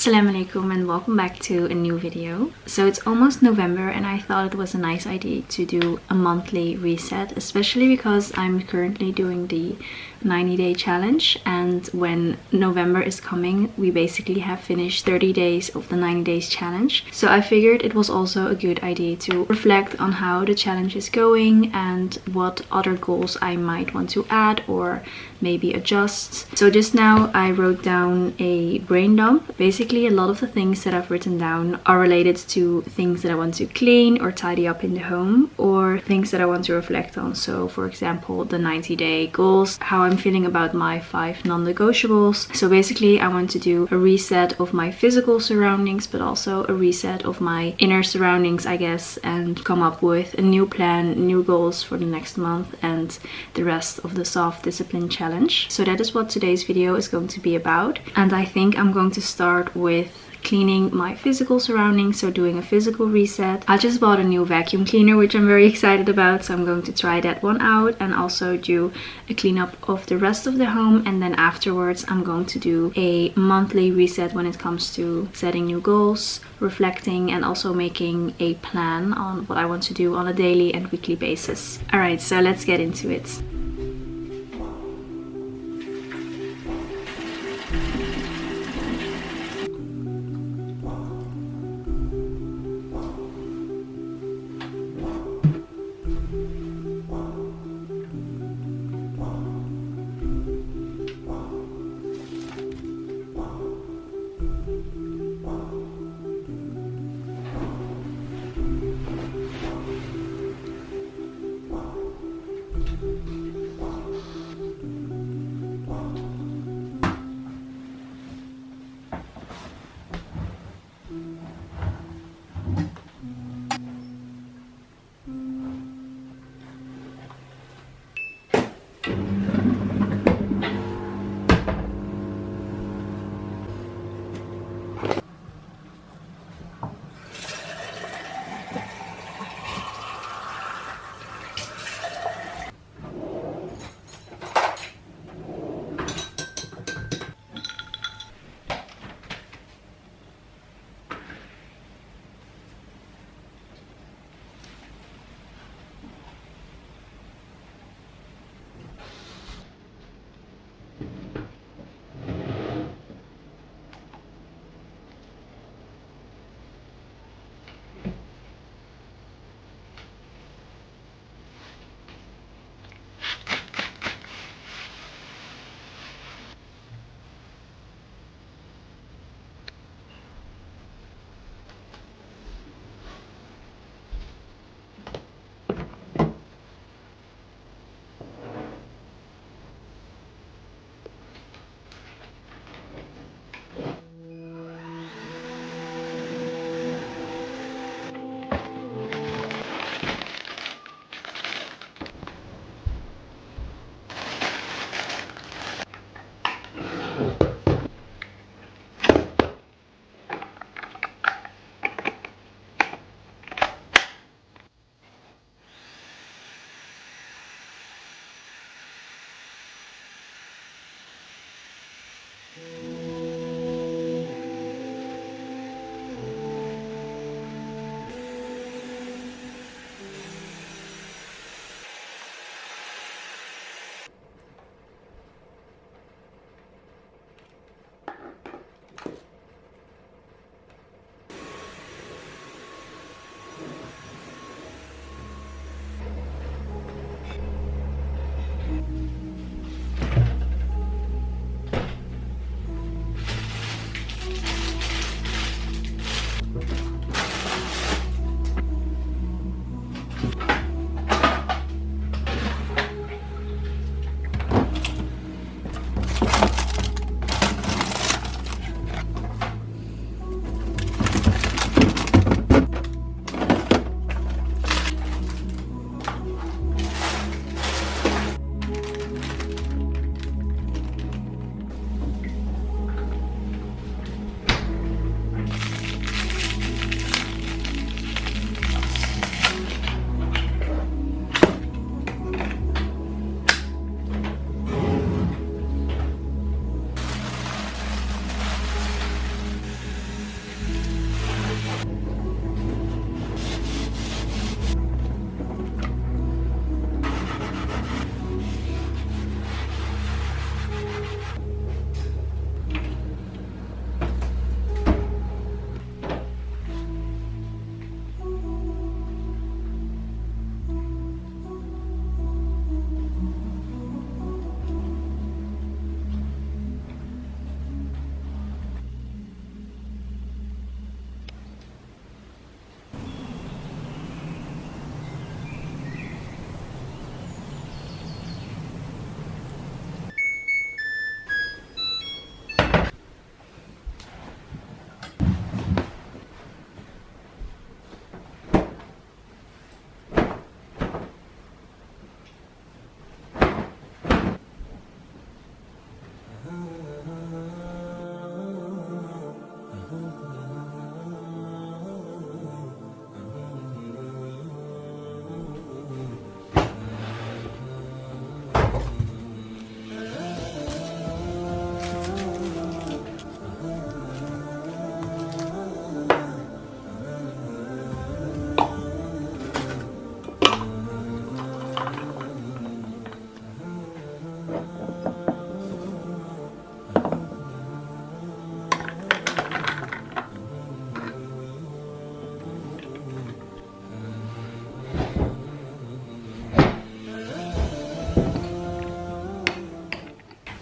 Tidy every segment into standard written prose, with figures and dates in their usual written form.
Assalamu Alaikum and welcome back to a new video. So it's almost November and I thought it was a nice idea to do a monthly reset, especially because I'm currently doing the 90-day challenge, and when November is coming we basically have finished 30 days of the 90 days challenge. So I figured it was also a good idea to reflect on how the challenge is going and what other goals I might want to add or maybe adjust. So just now I wrote down a brain dump. Basically a lot of the things that I've written down are related to things that I want to clean or tidy up in the home, or things that I want to reflect on. So for example the 90-day goals, how I'm feeling about my 5 non-negotiables. So basically I want to do a reset of my physical surroundings but also a reset of my inner surroundings, I guess, and come up with a new plan, new goals for the next month and the rest of the soft discipline challenge. So that is what today's video is going to be about, and I think I'm going to start with cleaning my physical surroundings, so doing a physical reset. I just bought a new vacuum cleaner which I'm very excited about, so I'm going to try that one out and also do a cleanup of the rest of the home, and then afterwards I'm going to do a monthly reset when it comes to setting new goals, reflecting, and also making a plan on what I want to do on a daily and weekly basis. Alright, so let's get into it.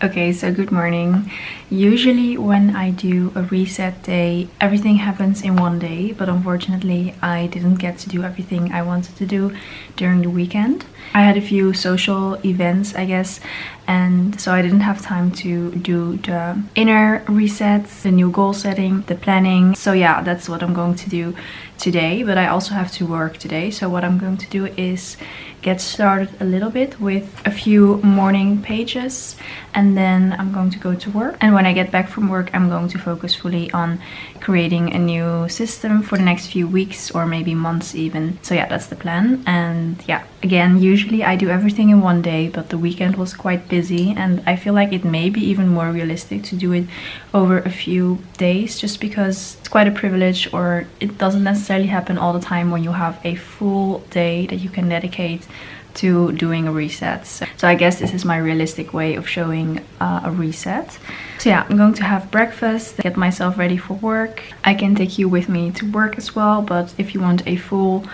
Okay, so good morning. Usually when I do a reset day, everything happens in one day, but unfortunately I didn't get to do everything I wanted to do during the weekend. I had a few social events, I guess, and so I didn't have time to do the inner resets, the new goal setting, the planning. So yeah, that's what I'm going to do today, but I also have to work today. So what I'm going to do is get started a little bit with a few morning pages, and then I'm going to go to work. And when I get back from work, I'm going to focus fully on creating a new system for the next few weeks or maybe months even. So yeah, that's the plan. And yeah, again, usually I do everything in one day, but the weekend was quite busy, and I feel like it may be even more realistic to do it over a few days, just because it's quite a privilege, or it doesn't necessarily happen all the time when you have a full day that you can dedicate to doing a reset. So I guess this is my realistic way of showing a reset. So yeah, I'm going to have breakfast, get myself ready for work. I can take you with me to work as well, but if you want a full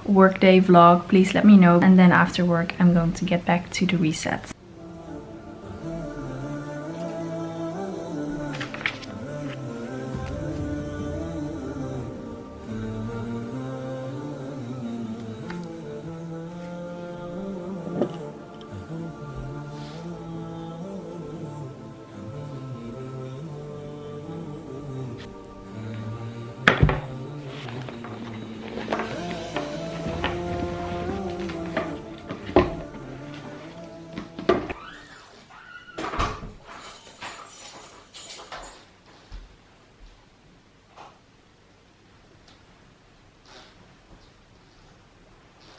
workday vlog, please let me know. And then after work, I'm going to get back to the reset.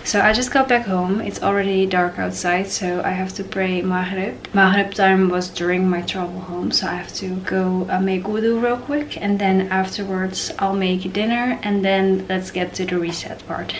So I just got back home. It's already dark outside, so I have to pray Maghrib. Maghrib time was during my travel home, so I have to go make wudu real quick, and then afterwards I'll make dinner, and then let's get to the reset part.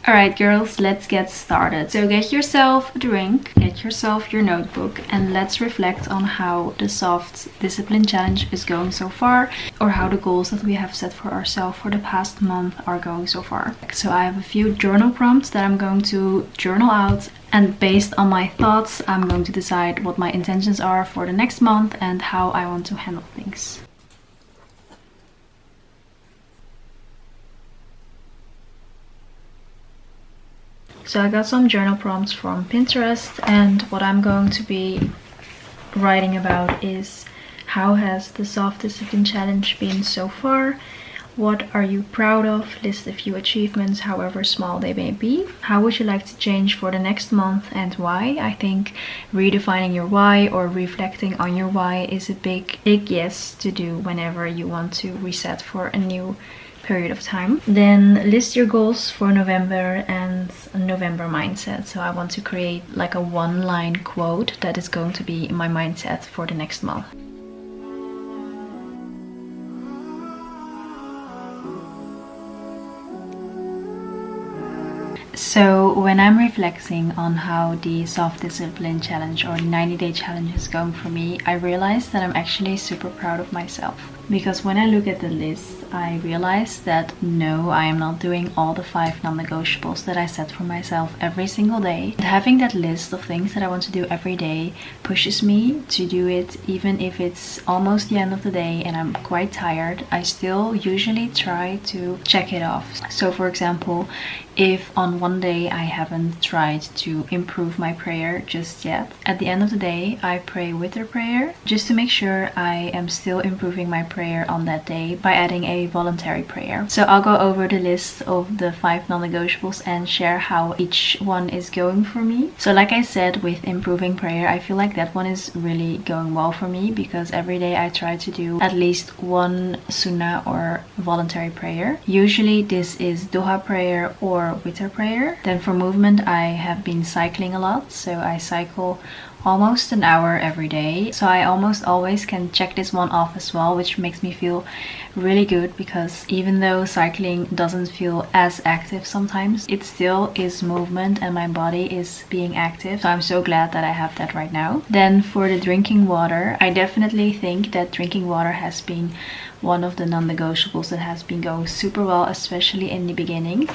Alright girls, let's get started. So get yourself a drink, get yourself your notebook, and let's reflect on how the soft discipline challenge is going so far, or how the goals that we have set for ourselves for the past month are going so far. So I have a few journal prompts that I'm going to journal out, and based on my thoughts, I'm going to decide what my intentions are for the next month and how I want to handle things. So I got some journal prompts from Pinterest, and what I'm going to be writing about is: how has the soft discipline challenge been so far? What are you proud of? List a few achievements, however small they may be. How would you like to change for the next month and why? I think redefining your why or reflecting on your why is a big yes to do whenever you want to reset for a new period of time. Then list your goals for November and a November mindset. So I want to create like a one-line quote that is going to be my mindset for the next month. So when I'm reflecting on how the soft discipline challenge or the 90-day challenge is going for me, I realize that I'm actually super proud of myself. Because when I look at the list, I realize that no, I am not doing all the 5 non-negotiables that I set for myself every single day. And having that list of things that I want to do every day pushes me to do it, even if it's almost the end of the day and I'm quite tired. I still usually try to check it off. So for example, if on one day I haven't tried to improve my prayer just yet, at the end of the day I pray with a prayer just to make sure I am still improving my prayer on that day by adding a voluntary prayer. So I'll go over the list of the 5 non-negotiables and share how each one is going for me. So like I said, with improving prayer, I feel like that one is really going well for me, because every day I try to do at least one sunnah or voluntary prayer. Usually this is duha prayer or witr prayer. Then for movement, I have been cycling a lot, so I cycle almost an hour every day. So I almost always can check this one off as well, which makes me feel really good, because even though cycling doesn't feel as active sometimes, it still is movement and my body is being active. So I'm so glad that I have that right now. Then for the drinking water, I definitely think that drinking water has been one of the non-negotiables that has been going super well, especially in the beginning.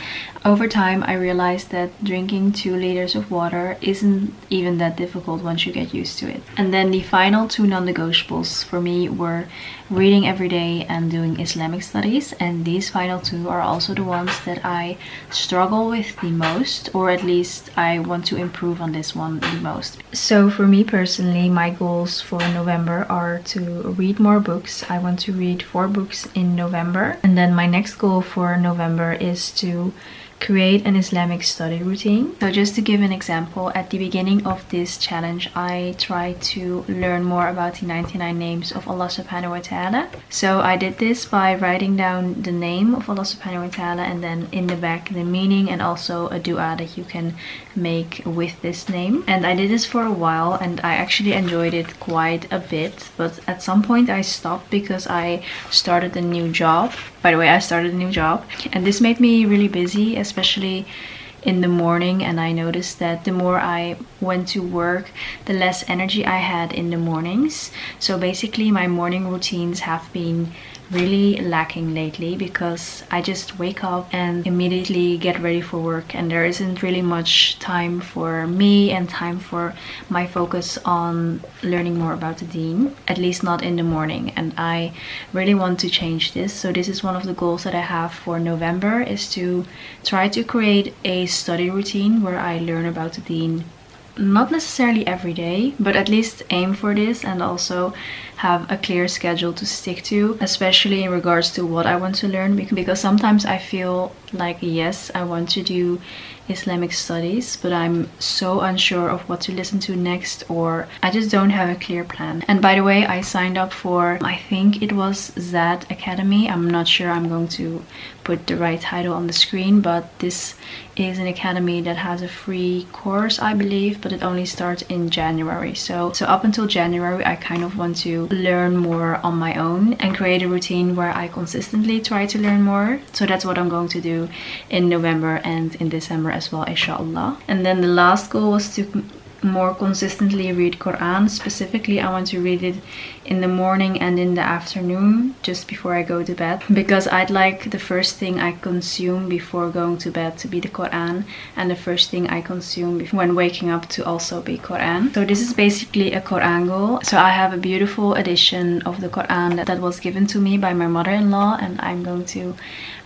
Over time, I realized that drinking 2 liters of water isn't even that difficult once you get used to it. And then the final 2 non-negotiables for me were reading every day and doing Islamic studies, and these final 2 are also the ones that I struggle with the most, or at least I want to improve on this one the most. So for me personally, my goals for November are to read more books. I want to read 4 books in November, and then my next goal for November is to create an Islamic study routine. So just to give an example, at the beginning of this challenge I tried to learn more about the 99 names of Allah subhanahu wa ta'ala. So I did this by writing down the name of Allah subhanahu wa ta'ala, and then in the back the meaning and also a dua that you can make with this name. And I did this for a while and I actually enjoyed it quite a bit, but at some point I stopped because I started a new job. By the way, I started a new job, and this made me really busy, especially in the morning, and I noticed that the more I went to work, the less energy I had in the mornings. So basically my morning routines have been really lacking lately, because I just wake up and immediately get ready for work, and there isn't really much time for me and time for my focus on learning more about the deen, at least not in the morning. And I really want to change this. So this is one of the goals that I have for November, is to try to create a study routine where I learn about the deen, not necessarily every day, but at least aim for this, and also have a clear schedule to stick to, especially in regards to what I want to learn, because sometimes I feel like, yes, I want to do Islamic studies, but I'm so unsure of what to listen to next, or I just don't have a clear plan. And by the way, I signed up for, I think it was Zad Academy. I'm not sure I'm going to put the right title on the screen, but this is an academy that has a free course, I believe, but it only starts in January. So up until January I kind of want to learn more on my own and create a routine where I consistently try to learn more. So that's what I'm going to do in November and in December as well, inshallah. And then the last goal was to more consistently read Quran. Specifically, I want to read it in the morning and in the afternoon, just before I go to bed, because I'd like the first thing I consume before going to bed to be the Quran, and the first thing I consume when waking up to also be Quran. So this is basically a Quran goal. So I have a beautiful edition of the Quran that was given to me by my mother-in-law, and I'm going to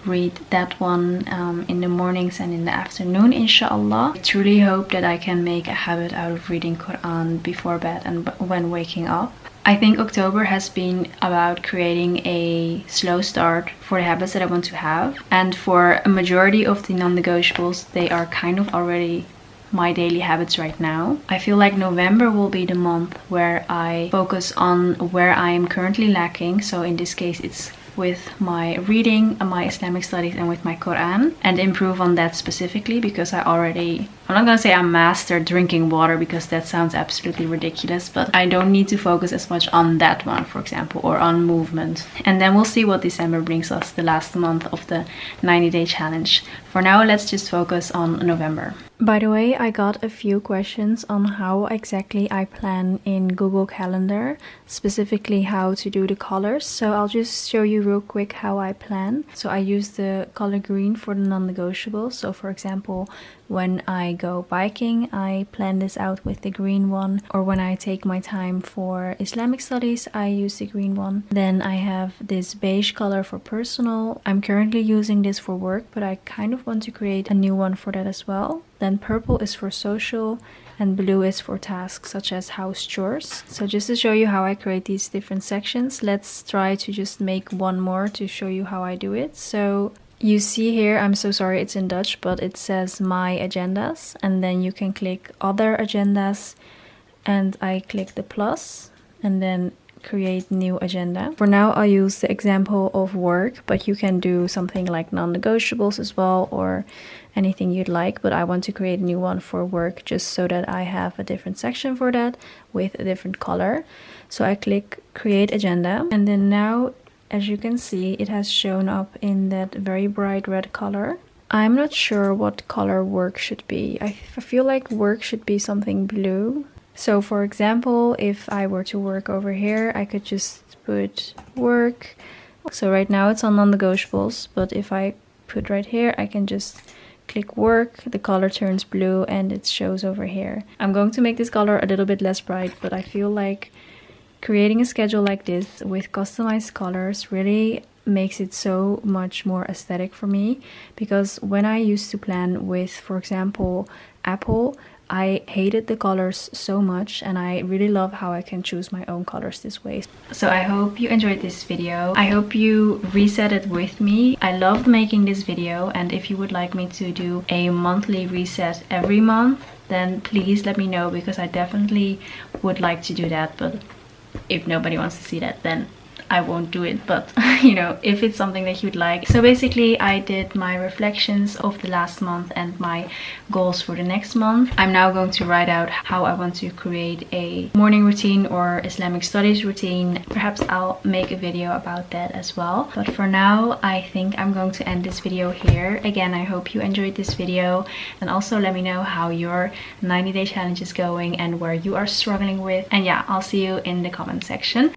read that one in the mornings and in the afternoon, inshallah. I truly hope that I can make a habit out of reading Quran before bed and when waking up. I think October has been about creating a slow start for the habits that I want to have, and for a majority of the non-negotiables, they are kind of already my daily habits right now. I feel like November will be the month where I focus on where I am currently lacking. So in this case it's with my reading, my Islamic studies, and with my Quran, and improve on that specifically, because I'm not gonna say I mastered drinking water, because that sounds absolutely ridiculous, but I don't need to focus as much on that one, for example, or on movement. And then we'll see what December brings us, the last month of the 90-day challenge. For now, let's just focus on November. By the way, I got a few questions on how exactly I plan in Google Calendar, specifically how to do the colors. So I'll just show you real quick how I plan. So I use the color green for the non-negotiables. So for example, when I go biking, I plan this out with the green one, or when I take my time for Islamic studies, I use the green one. Then I have this beige color for personal. I'm currently using this for work, but I kind of want to create a new one for that as well. Then purple is for social, and blue is for tasks such as house chores. So just to show you how I create these different sections, let's try to just make one more to show you how I do it. So you see here, I'm so sorry it's in Dutch, but it says my agendas, and then you can click other agendas, and I click the plus, and then create new agenda. For now, I'll use the example of work, but you can do something like non-negotiables as well, or anything you'd like. But I want to create a new one for work just so that I have a different section for that with a different color. So I click create agenda, and then now, as you can see, it has shown up in that very bright red color. I'm not sure what color work should be. I feel like work should be something blue. So for example, if I were to work over here, I could just put work. So right now it's on non-negotiables, but if I put right here, I can just click work, the color turns blue and it shows over here. I'm going to make this color a little bit less bright, but I feel like creating a schedule like this with customized colors really makes it so much more aesthetic for me, because when I used to plan with, for example, Apple, I hated the colors so much, and I really love how I can choose my own colors this way. So I hope you enjoyed this video. I hope you reset it with me. I loved making this video, and if you would like me to do a monthly reset every month, then please let me know, because I definitely would like to do that. But if nobody wants to see that, then I won't do it. But you know, if it's something that you'd like. So basically I did my reflections of the last month and my goals for the next month. I'm now going to write out how I want to create a morning routine or Islamic studies routine. Perhaps I'll make a video about that as well. But for now, I think I'm going to end this video here. Again, I hope you enjoyed this video, and also let me know how your 90-day challenge is going and where you are struggling with. And yeah, I'll see you in the comment section.